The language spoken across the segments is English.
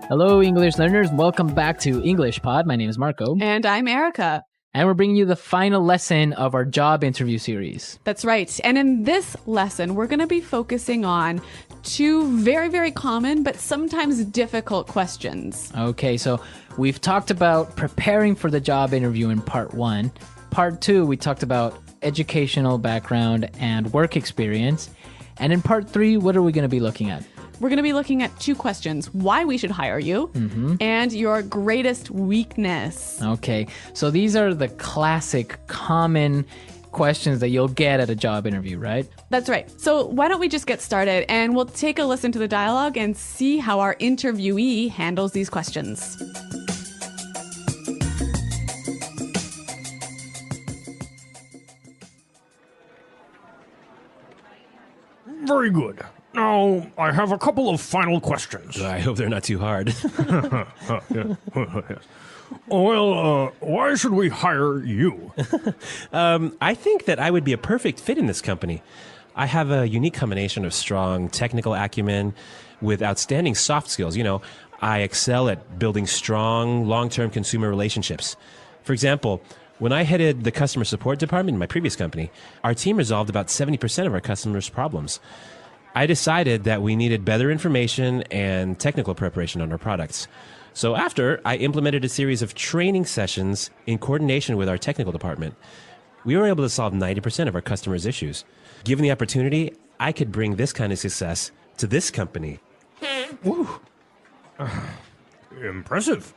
Hello, English learners. Welcome back to English Pod. My name is Marco. And I'm Erica. And we're bringing you the final lesson of our job interview series. That's right. And in this lesson, we're going to be focusing on two very, very common but sometimes difficult questions. Okay, so we've talked about preparing for the job interview in part 1. Part 2, we talked about educational background and work experience. And in part 3, what are we going to be looking at? We're going to be looking at two questions: why we should hire you, and your greatest weakness. Okay, so these are the classic, common questions that you'll get at a job interview, right? That's right. So why don't we just get started, and we'll take a listen to the dialogue and see how our interviewee handles these questions. Very good. Now, I have a couple of final questions. I hope they're not too hard. Yes. Well, why should we hire you? I think that I would be a perfect fit in this company. I have a unique combination of strong technical acumen with outstanding soft skills. You know, I excel at building strong, long-term consumer relationships. For example, when I headed the customer support department in my previous company, our team resolved about 70% of our customers' problems. I decided that we needed better information and technical preparation on our products. So after, I implemented a series of training sessions in coordination with our technical department. We were able to solve 90% of our customers' issues. Given the opportunity, I could bring this kind of success to this company. Impressive.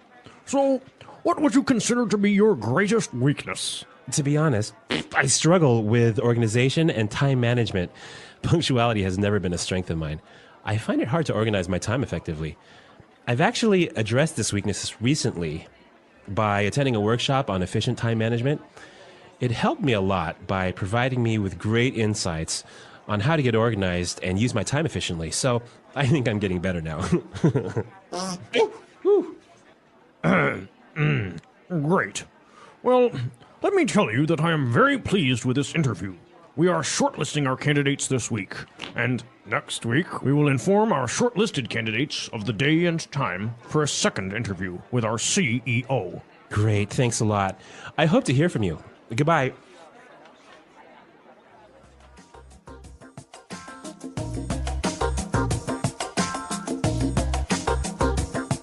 So, what would you consider to be your greatest weakness? To be honest, I struggle with organization and time management. Punctuality has never been a strength of mine. I find it hard to organize my time effectively. I've actually addressed this weakness recently by attending a workshop on efficient time management. It helped me a lot by providing me with great insights on how to get organized and use my time efficiently. So I think I'm getting better now. Great. Well, let me tell you that I am very pleased with this interview. We are shortlisting our candidates this week, and next week we will inform our shortlisted candidates of the day and time for a second interview with our CEO. Great, thanks a lot. I hope to hear from you. Goodbye.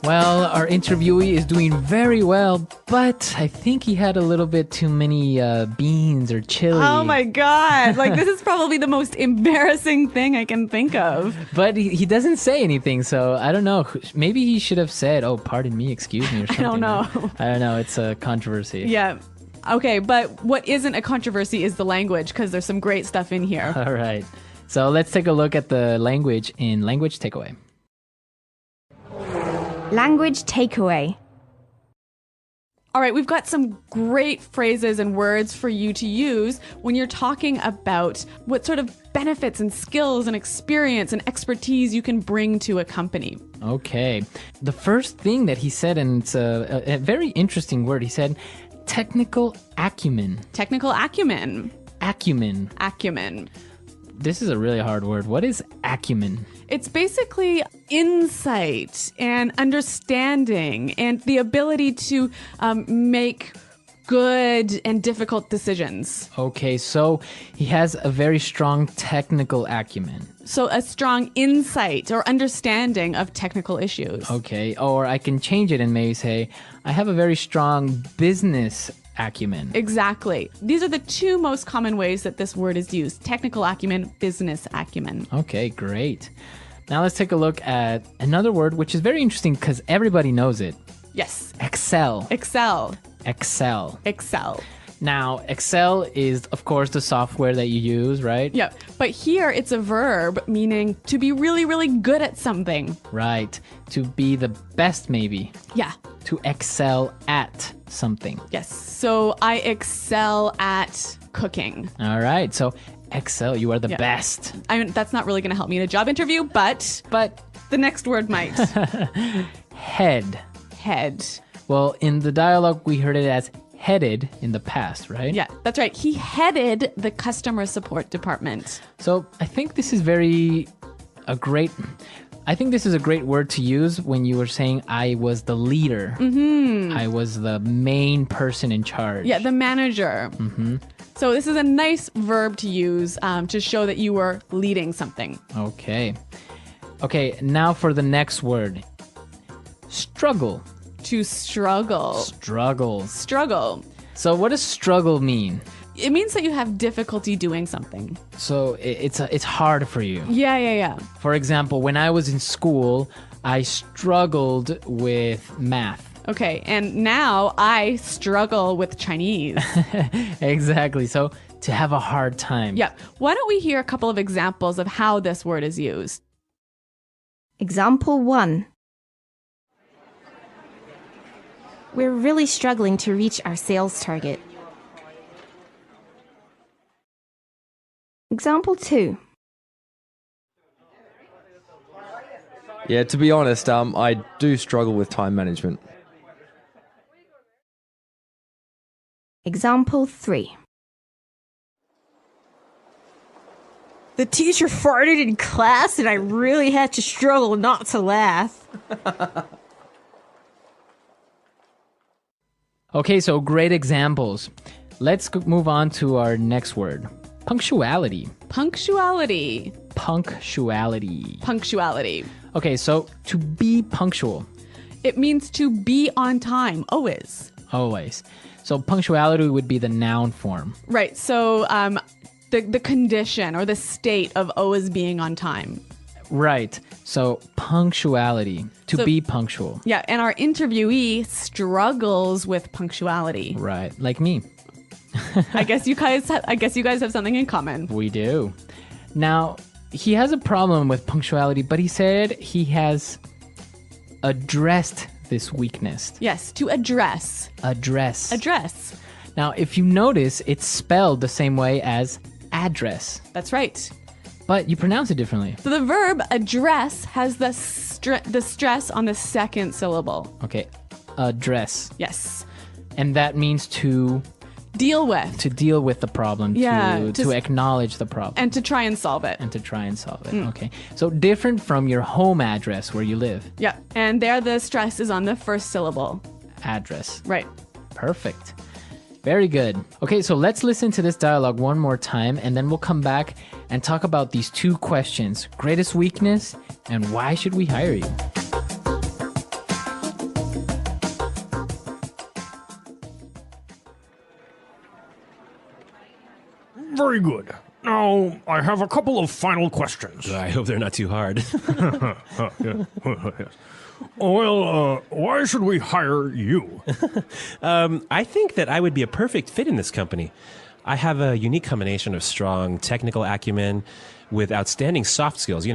Well, our interviewee is doing very well, but I think he had a little bit too many beans or chili. Oh my God. Like, this is probably the most embarrassing thing I can think of. But he doesn't say anything, so I don't know. Maybe he should have said, "Oh, pardon me, excuse me," or something. I don't know. I don't know. It's a controversy. Yeah. Okay, but what isn't a controversy is the language, because there's some great stuff in here. All right. So let's take a look at the language in Language Takeaway. Language takeaway. All right, we've got some great phrases and words for you to use when you're talking about what sort of benefits and skills and experience and expertise you can bring to a company. Okay. The first thing that he said, and it's a very interesting word, he said technical acumen. Technical acumen. Acumen. Acumen. This is a really hard word. What is acumen? It's basically insight and understanding and the ability to make good and difficult decisions. Okay, so he has a very strong technical acumen. So a strong insight or understanding of technical issues. Okay, or I can change it and maybe say, I have a very strong business acumen. Exactly. These are the two most common ways that this word is used: technical acumen, business acumen. Okay, great. Now let's take a look at another word which is very interesting because everybody knows it. Yes. Excel. Excel. Excel. Excel. Now, Excel is, of course, the software that you use, right? Yeah, but here it's a verb meaning to be really, really good at something. Right. To be the best, maybe. Yeah. To excel at something. Yes. So I excel at cooking. All right. So excel, you are the best. I mean, that's not really going to help me in a job interview, but the next word might. Head. Head. Well, in the dialogue, we heard it as headed in the past, right? Yeah, that's right. He headed the customer support department. So I think this is I think this is a great word to use when you were saying I was the leader. I was the main person in charge. Yeah, the manager. So this is a nice verb to use to show that you were leading something. Okay. Okay, now for the next word. Struggle. To struggle. Struggle. So what does struggle mean? It means that you have difficulty doing something. So it's hard for you. Yeah. For example, when I was in school, I struggled with math. Okay, and now I struggle with Chinese. Exactly. So to have a hard time. Yeah. Why don't we hear a couple of examples of how this word is used? Example 1. We're really struggling to reach our sales target. Example 2. Yeah, to be honest, I do struggle with time management. Example 3. The teacher farted in class and I really had to struggle not to laugh. Okay, so great examples. Let's move on to our next word. Punctuality. Punctuality. Okay, so to be punctual. It means to be on time, always. So punctuality would be the noun form. Right, so the condition or the state of always being on time. Right, so punctuality, to be punctual. Yeah, and our interviewee struggles with punctuality. Right, like me. I guess you guys have something in common. We do. Now, he has a problem with punctuality, but he said he has addressed this weakness. Yes, to address. Address. Now, if you notice, it's spelled the same way as address, That's right. but you pronounce it differently. So the verb address has the stress on the second syllable. Okay, address. Yes. And that means to Deal with. deal with the problem, Yeah, to acknowledge the problem. And to try and solve it. And to try and solve it. Okay. So different from your home address where you live. Yeah. And there the stress is on the first syllable. Address. Right. Perfect. Very good. Okay, so let's listen to this dialogue one more time, and then we'll come back and talk about these two questions: greatest weakness and why should we hire you? Very good. Now, I have a couple of final questions. I hope they're not too hard. Yes. Well, why should we hire you? I think that I would be a perfect fit in this company. I have a unique combination of strong technical acumen with outstanding soft skills.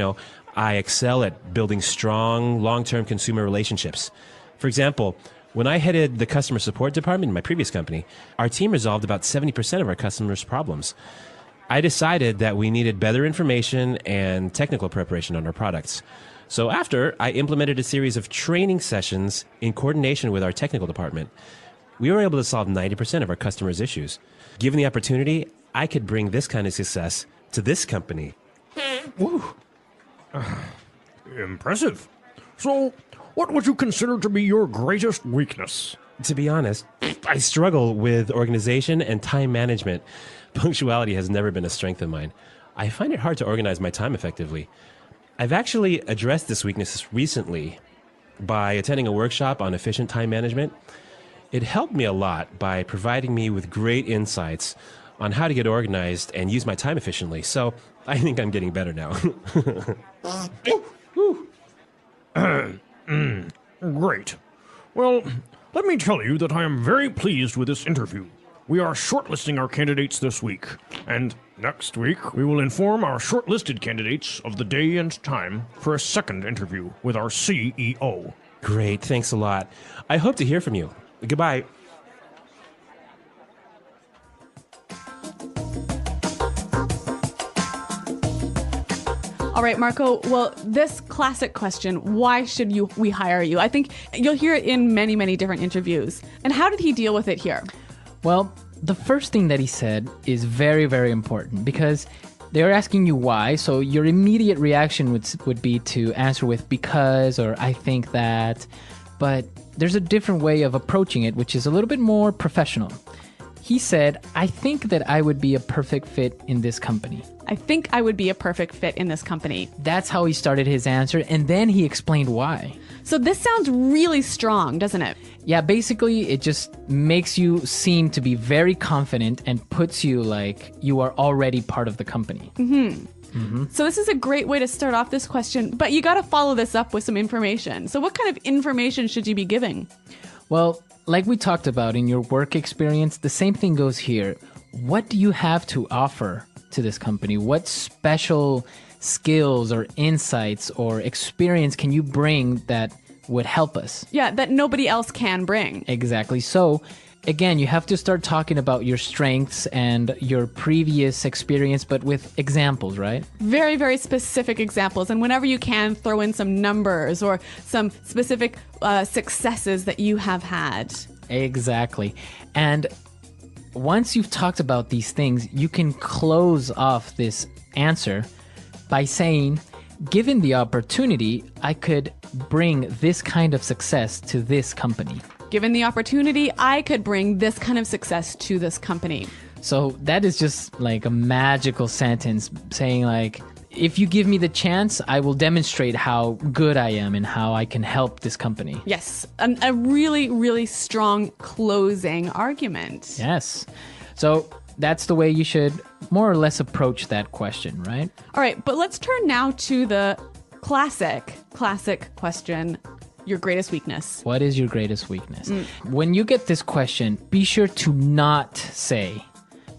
I excel at building strong, long-term consumer relationships. For example, when I headed the customer support department in my previous company, our team resolved about 70% of our customers' problems. I decided that we needed better information and technical preparation on our products. So after, I implemented a series of training sessions in coordination with our technical department. We were able to solve 90% of our customers' issues. Given the opportunity, I could bring this kind of success to this company. Woo. Impressive. So, what would you consider to be your greatest weakness? To be honest, I struggle with organization and time management. Punctuality has never been a strength of mine. I find it hard to organize my time effectively. I've actually addressed this weakness recently by attending a workshop on efficient time management. It helped me a lot by providing me with great insights on how to get organized and use my time efficiently. So I think I'm getting better now. Great. Well, let me tell you that I am very pleased with this interview. We are shortlisting our candidates this week, and next week we will inform our shortlisted candidates of the day and time for a second interview with our CEO. Great, thanks a lot. I hope to hear from you. Goodbye. All right, Marco. Well, this classic question, why should we hire you? I think you'll hear it in many, many different interviews. And how did he deal with it here? Well, the first thing that he said is very, very important because They're asking you why, so your immediate reaction would be to answer with because or I think that, but there's a different way of approaching it, which is a little bit more professional. He said, I think that I would be a perfect fit in this company. I think I would be a perfect fit in this company. That's how he started his answer, and then he explained why. So this sounds really strong, doesn't it? Yeah, basically, it just makes you seem to be very confident and puts you like you are already part of the company. So this is a great way to start off this question, but you got to follow this up with some information. So what kind of information should you be giving? Well, like we talked about in your work experience, the same thing goes here. What do you have to offer to this company? What special skills or insights or experience can you bring that would help us? Yeah, that nobody else can bring. Exactly. So, again, you have to start talking about your strengths and your previous experience, but with examples, right? Very, very specific examples. And whenever you can, throw in some numbers or some specific successes that you have had. Exactly. And once you've talked about these things, you can close off this answer by saying, given the opportunity, I could bring this kind of success to this company. Given the opportunity, I could bring this kind of success to this company. So that is just like a magical sentence saying like, if you give me the chance, I will demonstrate how good I am and how I can help this company. Yes, a really, really strong closing argument. Yes. So that's the way you should more or less approach that question, right? All right, but let's turn now to the classic question, your greatest weakness. What is your greatest weakness? When you get this question, be sure to not say,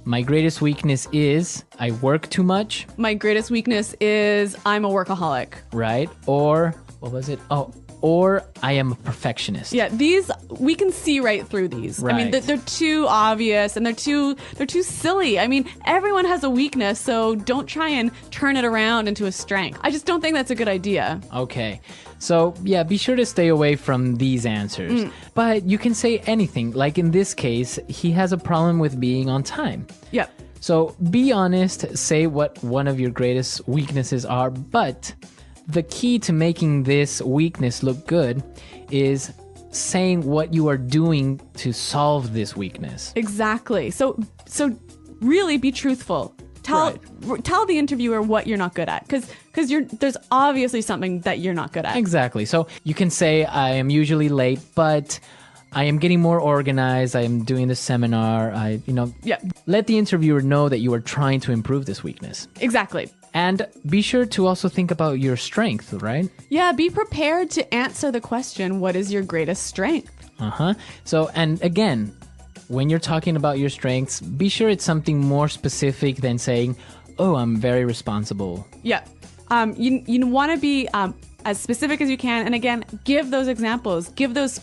my greatest weakness is I work too much. My greatest weakness is I'm a workaholic. Right? Or, what was it? Oh, or I am a perfectionist. Yeah, these, we can see right through these. Right. I mean, they're too obvious and they're too silly. I mean, everyone has a weakness, so don't try and turn it around into a strength. I just don't think that's a good idea. Okay. So, yeah, be sure to stay away from these answers. But you can say anything. Like in this case, he has a problem with being on time. Yep. So be honest, say what one of your greatest weaknesses are, but the key to making this weakness look good is saying what you are doing to solve this weakness. Exactly. So really be truthful. Tell the interviewer what you're not good at, because there's obviously something that you're not good at. Exactly. So you can say, I am usually late, but I am getting more organized. I am doing the seminar. Let the interviewer know that you are trying to improve this weakness. Exactly. And be sure to also think about your strength, right? Yeah, be prepared to answer the question, what is your greatest strength? So, and again, when you're talking about your strengths, be sure it's something more specific than saying, oh, I'm very responsible. Yeah. You want to be as specific as you can. And again, give those examples, give those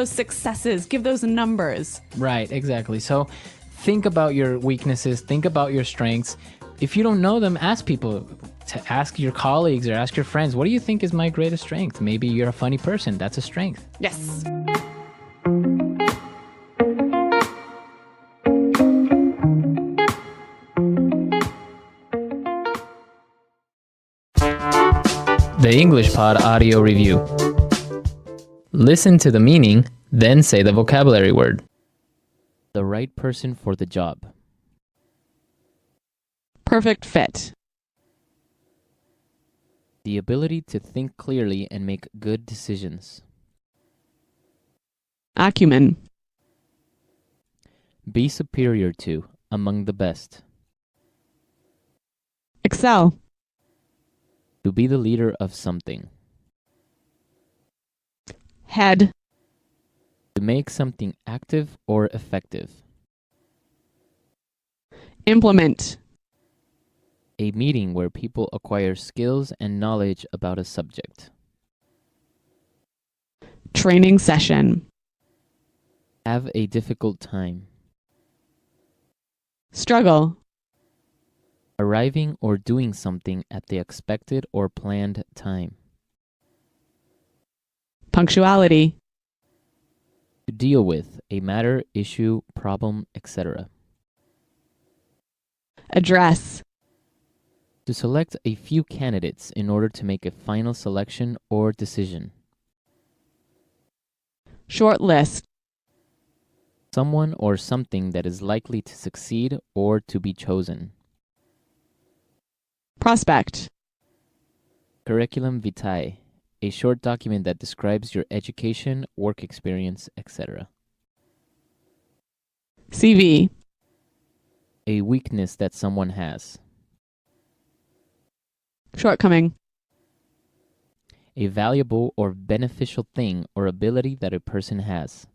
successes, give those numbers. Right, exactly. So think about your weaknesses, think about your strengths. If you don't know them, ask people, to ask your colleagues or ask your friends, what do you think is my greatest strength? Maybe you're a funny person. That's a strength. Yes. The English Pod Audio Review. Listen to the meaning, then say the vocabulary word. The right person for the job. Perfect fit. The ability to think clearly and make good decisions. Acumen. Be superior to, among the best. Excel. To be the leader of something. Head. To make something active or effective. Implement. A meeting where people acquire skills and knowledge about a subject. Training session. Have a difficult time. Struggle. Arriving or doing something at the expected or planned time. Punctuality. To deal with a matter, issue, problem, etc. Address. To select a few candidates in order to make a final selection or decision. Short list. Someone or something that is likely to succeed or to be chosen. Prospect. 𝗘𝗀𝗴𝗶𝗃, a short document that describes your education, work experience, etc. CV. A weakness that someone has. Shortcoming. A valuable or beneficial thing or ability that a person has.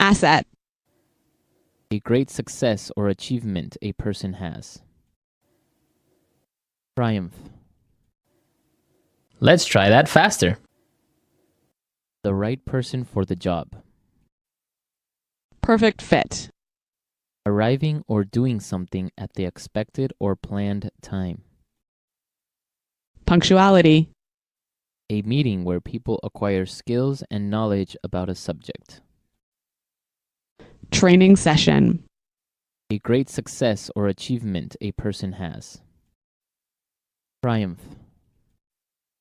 Asset. A great success or achievement a person has. Triumph. Let's try that faster. The right person for the job. Perfect fit. Arriving or doing something at the expected or planned time. Punctuality. A meeting where people acquire skills and knowledge about a subject. Training session. A great success or achievement a person has. Triumph.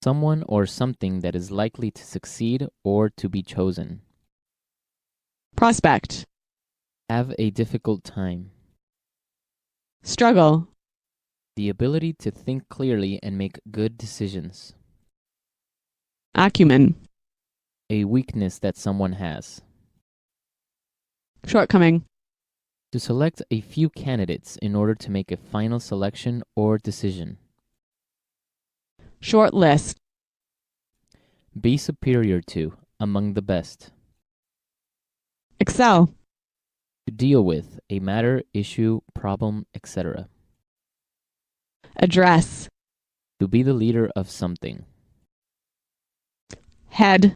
Someone or something that is likely to succeed or to be chosen. Prospect. Have a difficult time. Struggle. The ability to think clearly and make good decisions. Acumen. A weakness that someone has. Shortcoming. To select a few candidates in order to make a final selection or decision. Short list. Be superior to, among the best. Excel. To deal with, a matter, issue, problem, etc. Address. To be the leader of something. Head.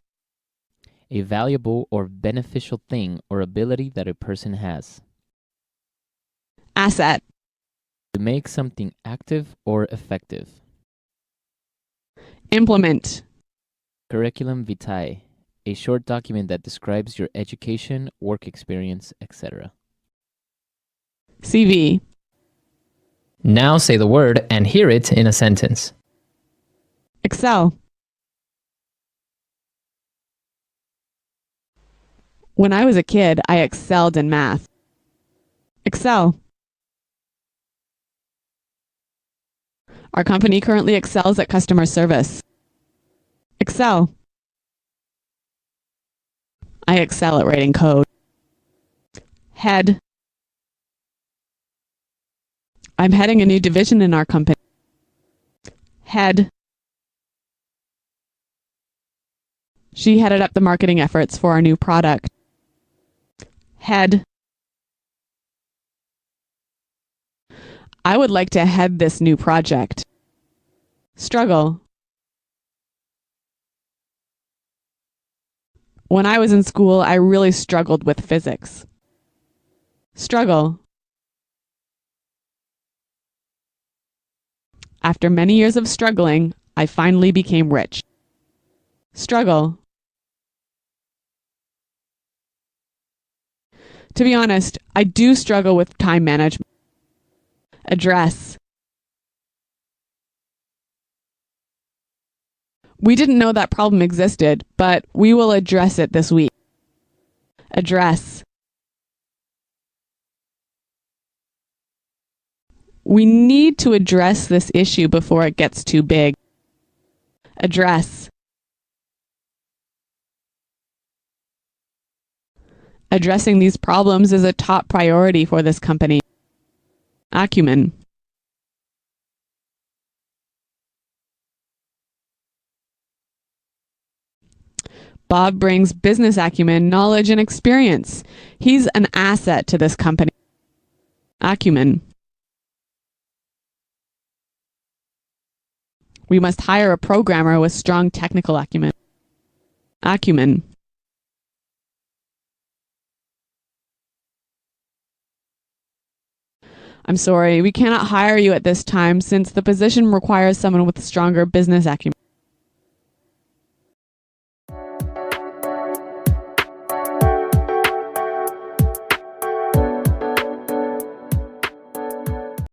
A valuable or beneficial thing or ability that a person has. Asset. To make something active or effective. Implement. 𝗘𝗀𝗴𝗶𝗃, a short document that describes your education, work experience, etc. CV. Now say the word and hear it in a sentence. Excel. When I was a kid, I excelled in math. Excel. Our company currently excels at customer service. Excel. I excel at writing code. Head. I'm heading a new division in our company. Head. She headed up the marketing efforts for our new product. Head. I would like to head this new project. Struggle. When I was in school, I really struggled with physics. Struggle. After many years of struggling, I finally became rich. Struggle. To be honest, I do struggle with time management. Address. We didn't know that problem existed, but we will address it this week. Address. We need to address this issue before it gets too big. Address. Addressing these problems is a top priority for this company. Acumen. Bob brings business acumen, knowledge, and experience. He's an asset to this company. Acumen. We must hire a programmer with strong technical acumen. Acumen. I'm sorry, we cannot hire you at this time since the position requires someone with stronger business acumen.